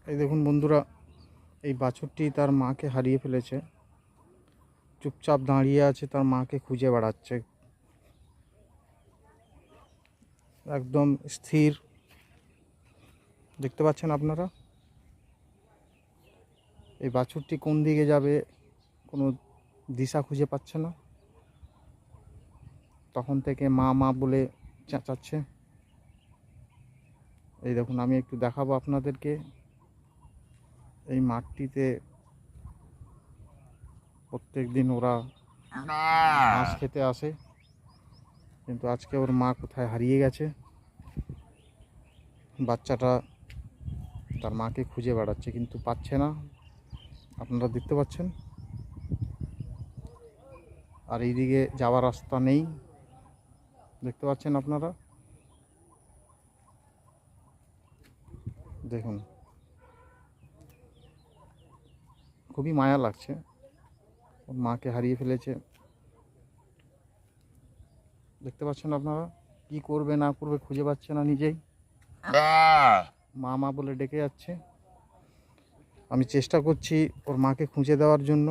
এই দেখুন বন্ধুরা, এই বাছুরটি তার মাকে হারিয়ে ফেলেছে। চুপচাপ দাঁড়িয়ে আছে, তার মাকে খুঁজে বেড়াচ্ছে। একদম স্থির, দেখতে পাচ্ছেন আপনারা। এই বাছুরটি কোন দিকে যাবে কোনো দিশা খুঁজে পাচ্ছে না। তখন থেকে মা মা বলে চেঁচাচ্ছে। এই দেখুন, আমি একটু দেখাবো আপনাদেরকে। এই মাঠটিতে প্রত্যেক দিন ওরা ঘাস খেতে আসে, কিন্তু আজকে ওর মা কোথায় হারিয়ে গেছে। বাচ্চাটা তার মাকে খুঁজে বেড়াচ্ছে, কিন্তু পাচ্ছে না। আপনারা দেখতে পাচ্ছেন। আর এইদিকে যাওয়ার রাস্তা নেই, দেখতে পাচ্ছেন আপনারা। দেখুন, খুবই মায়া লাগছে। ওর মাকে হারিয়ে ফেলেছে, দেখতে পাচ্ছেন আপনারা। কি করবে না করবে খুঁজে পাচ্ছে না নিজেই। মা মা বলে ডেকে যাচ্ছে। আমি চেষ্টা করছি ওর মাকে খুঁজে দেওয়ার জন্য।